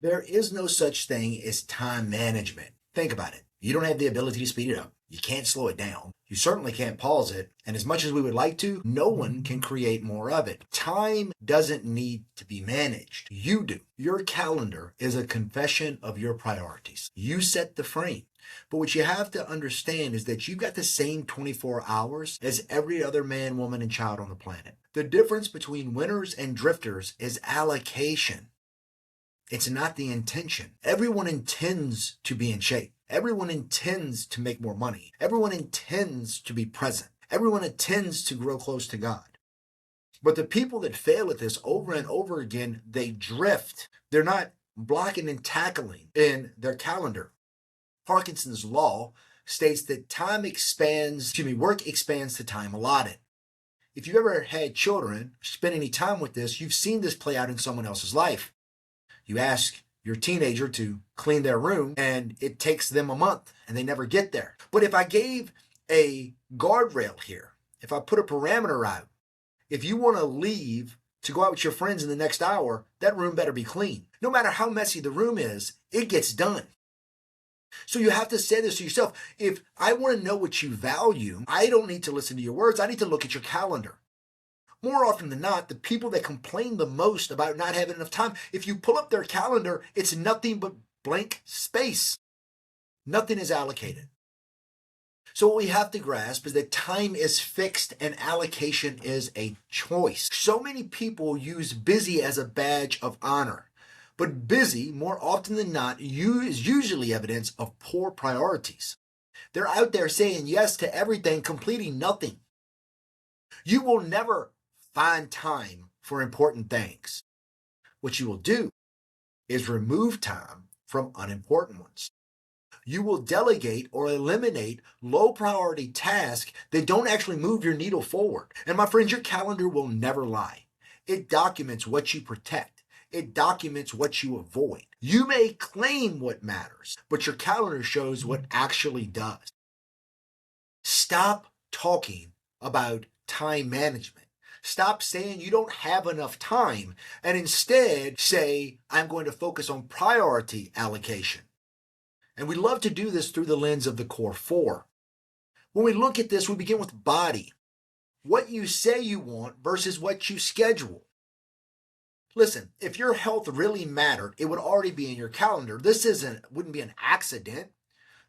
There is no such thing as time management. Think about it. You don't have the ability to speed it up. You can't slow it down. You certainly can't pause it. And as much as we would like to, no one can create more of it. Time doesn't need to be managed. You do. Your calendar is a confession of your priorities. You set the frame. But what you have to understand is that you've got the same 24 hours as every other man, woman, and child on the planet. The difference between winners and drifters is allocation. It's not the intention. Everyone intends to be in shape. Everyone intends to make more money. Everyone intends to be present. Everyone intends to grow close to God. But the people that fail at this over and over again, they drift. They're not blocking and tackling in their calendar. Parkinson's law states that work expands the time allotted. If you've ever had children, spent any time with this, you've seen this play out in someone else's life. You ask your teenager to clean their room and it takes them a month and they never get there. But if I gave a guardrail here, if I put a parameter out, if you want to leave to go out with your friends in the next hour, that room better be clean. No matter how messy the room is, it gets done. So you have to say this to yourself. If I want to know what you value, I don't need to listen to your words. I need to look at your calendar. More often than not, the people that complain the most about not having enough time, if you pull up their calendar, it's nothing but blank space. Nothing is allocated. So what we have to grasp is that time is fixed and allocation is a choice. So many people use busy as a badge of honor. But busy, more often than not, is usually evidence of poor priorities. They're out there saying yes to everything, completing nothing. You will never find time for important things. What you will do is remove time from unimportant ones. You will delegate or eliminate low priority tasks that don't actually move your needle forward. And my friends, your calendar will never lie. It documents what you protect. It documents what you avoid. You may claim what matters, but your calendar shows what actually does. Stop talking about time management. Stop saying you don't have enough time and instead say, I'm going to focus on priority allocation. And we love to do this through the lens of the core four. When we look at this, we begin with body. What you say you want versus what you schedule. Listen, if your health really mattered, it would already be in your calendar. This wouldn't be an accident.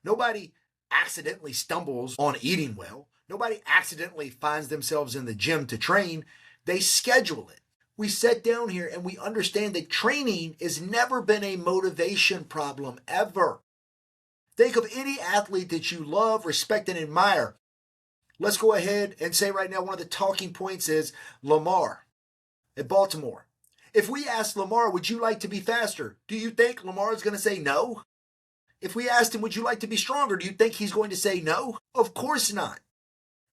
Nobody accidentally stumbles on eating well. Nobody accidentally finds themselves in the gym to train. They schedule it. We sit down here and we understand that training has never been a motivation problem, ever. Think of any athlete that you love, respect, and admire. Let's go ahead and say right now one of the talking points is Lamar at Baltimore. If we asked Lamar, would you like to be faster? Do you think Lamar is going to say no? If we asked him, would you like to be stronger? Do you think he's going to say no? Of course not.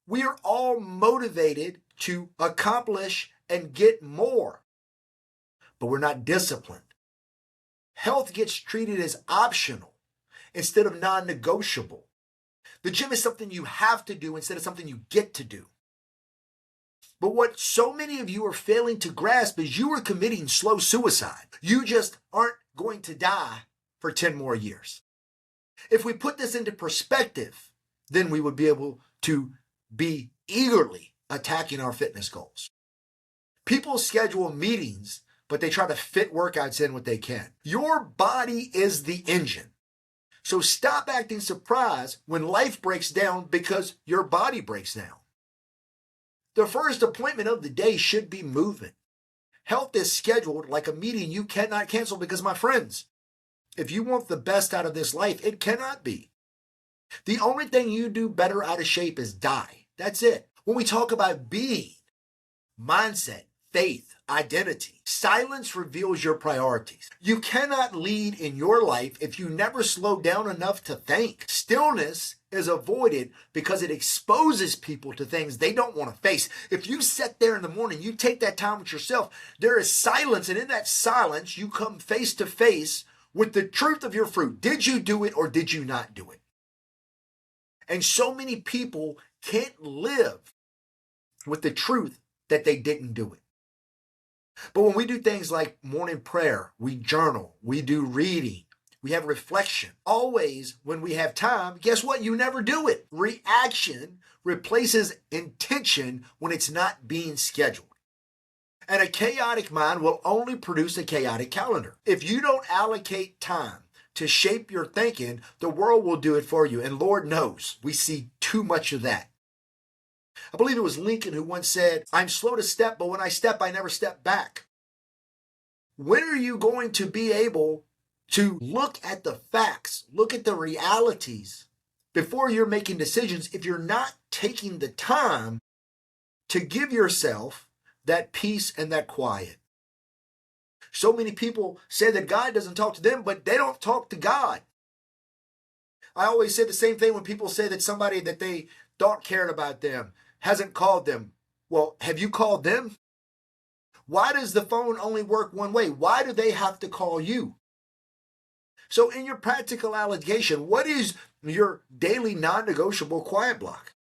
We are all motivated to accomplish and get more, but we're not disciplined. Health gets treated as optional instead of non-negotiable. The gym is something you have to do instead of something you get to do. But what so many of you are failing to grasp is you are committing slow suicide. You just aren't going to die for 10 more years. If we put this into perspective, then we would be able to be eagerly attacking our fitness goals. People schedule meetings, but they try to fit workouts in what they can. Your body is the engine. So stop acting surprised when life breaks down because your body breaks down. The first appointment of the day should be movement. Health is scheduled like a meeting you cannot cancel because, my friends, if you want the best out of this life, it cannot be. The only thing you do better out of shape is die. That's it. When we talk about being, mindset, faith, identity, silence reveals your priorities. You cannot lead in your life if you never slow down enough to think. Stillness is avoided because it exposes people to things they don't want to face. If you sit there in the morning, you take that time with yourself, there is silence, and in that silence, you come face to face with the truth of your fruit. Did you do it or did you not do it? And so many people can't live with the truth that they didn't do it. But when we do things like morning prayer, we journal, we do reading, we have reflection. Always, when we have time, guess what? You never do it. Reaction replaces intention when it's not being scheduled. And a chaotic mind will only produce a chaotic calendar. If you don't allocate time to shape your thinking, the world will do it for you. And Lord knows, we see too much of that. I believe it was Lincoln who once said, "I'm slow to step, but when I step, I never step back." When are you going to be able to look at the facts, look at the realities before you're making decisions if you're not taking the time to give yourself that peace and that quiet? So many people say that God doesn't talk to them, but they don't talk to God. I always say the same thing when people say that somebody that they thought cared about them hasn't called them. Well, have you called them? Why does the phone only work one way? Why do they have to call you? So in your practical allocation, what is your daily non-negotiable quiet block?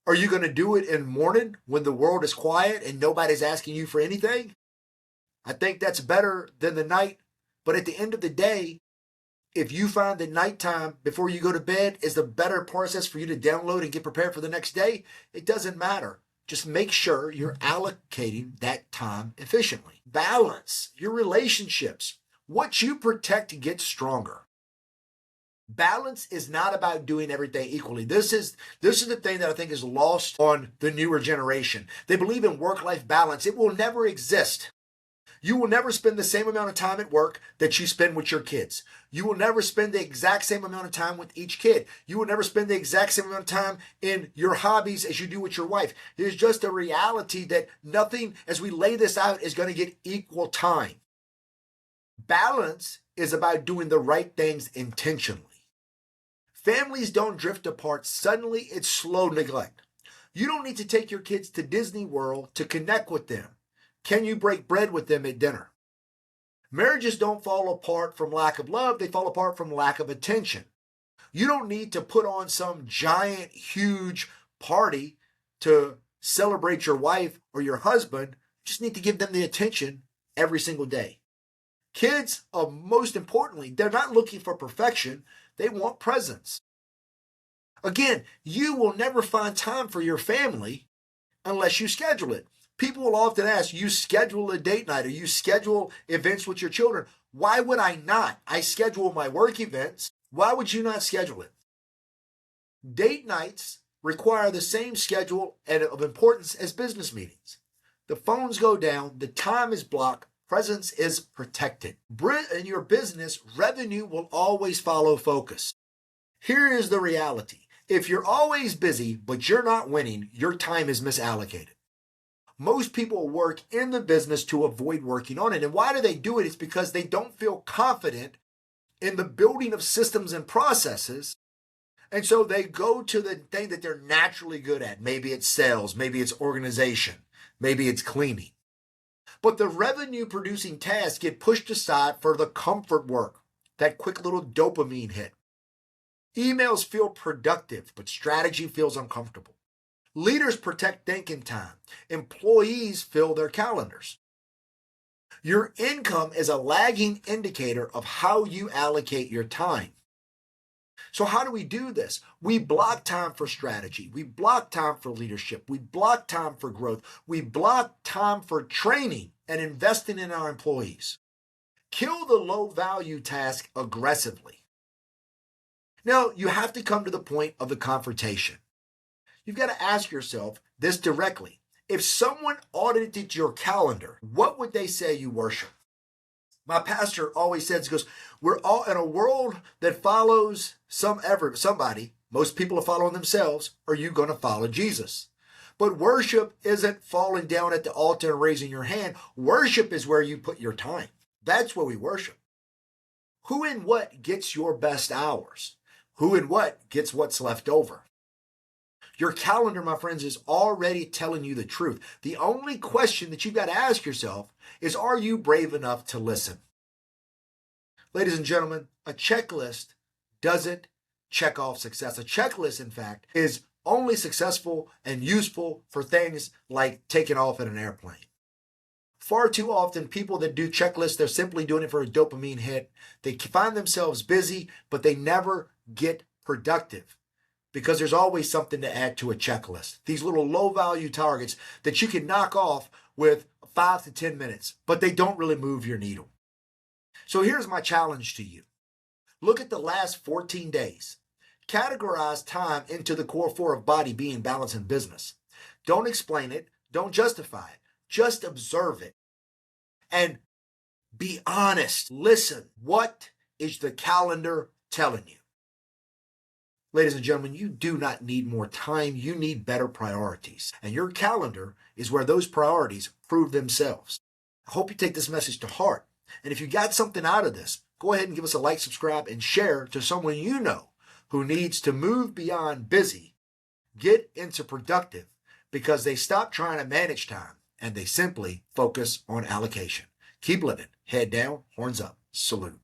Are you going to do it in the morning when the world is quiet and nobody's asking you for anything? I think that's better than the night. But at the end of the day, if you find that nighttime before you go to bed is the better process for you to download and get prepared for the next day, it doesn't matter. Just make sure you're allocating that time efficiently. Balance your relationships. What you protect gets stronger. Balance is not about doing everything equally. This is the thing that I think is lost on the newer generation. They believe in work-life balance. It will never exist. You will never spend the same amount of time at work that you spend with your kids. You will never spend the exact same amount of time with each kid. You will never spend the exact same amount of time in your hobbies as you do with your wife. There's just a reality that nothing, as we lay this out, is going to get equal time. Balance is about doing the right things intentionally. Families don't drift apart suddenly. It's slow neglect. You don't need to take your kids to Disney World to connect with them. Can you break bread with them at dinner? Marriages don't fall apart from lack of love. They fall apart from lack of attention. You don't need to put on some giant, huge party to celebrate your wife or your husband. You just need to give them the attention every single day. Kids, most importantly, they're not looking for perfection. They want presence. Again, you will never find time for your family unless you schedule it. People will often ask, you schedule a date night or you schedule events with your children. Why would I not? I schedule my work events. Why would you not schedule it? Date nights require the same schedule and of importance as business meetings. The phones go down, the time is blocked, presence is protected. In your business, revenue will always follow focus. Here is the reality. If you're always busy, but you're not winning, your time is misallocated. Most people work in the business to avoid working on it. And why do they do it? It's because they don't feel confident in the building of systems and processes. And so they go to the thing that they're naturally good at. Maybe it's sales, maybe it's organization, maybe it's cleaning. But the revenue producing tasks get pushed aside for the comfort work, that quick little dopamine hit. Emails feel productive, but strategy feels uncomfortable. Leaders protect thinking time. Employees fill their calendars. Your income is a lagging indicator of how you allocate your time. So how do we do this? We block time for strategy. We block time for leadership. We block time for growth. We block time for training and investing in our employees. Kill the low value task aggressively. Now, you have to come to the point of the confrontation. You've got to ask yourself this directly. If someone audited your calendar, what would they say you worship? My pastor always says, he goes, we're all in a world that follows somebody. Most people are following themselves. Are you going to follow Jesus? But worship isn't falling down at the altar and raising your hand. Worship is where you put your time. That's where we worship. Who and what gets your best hours? Who and what gets what's left over? Your calendar, my friends, is already telling you the truth. The only question that you've got to ask yourself is, are you brave enough to listen? Ladies and gentlemen, a checklist doesn't check off success. A checklist, in fact, is only successful and useful for things like taking off in an airplane. Far too often, people that do checklists, they're simply doing it for a dopamine hit. They find themselves busy, but they never get productive because there's always something to add to a checklist. These little low value targets that you can knock off with 5 to 10 minutes, but they don't really move your needle. So here's my challenge to you. Look at the last 14 days. Categorize time into the core four of body, being, balance, and business. Don't explain it. Don't justify it. Just observe it. And be honest. Listen. What is the calendar telling you? Ladies and gentlemen, you do not need more time. You need better priorities. And your calendar is where those priorities prove themselves. I hope you take this message to heart. And if you got something out of this, go ahead and give us a like, subscribe, and share to someone you know who needs to move beyond busy, get into productive, because they stop trying to manage time and they simply focus on allocation. Keep living. Head down, horns up. Salute.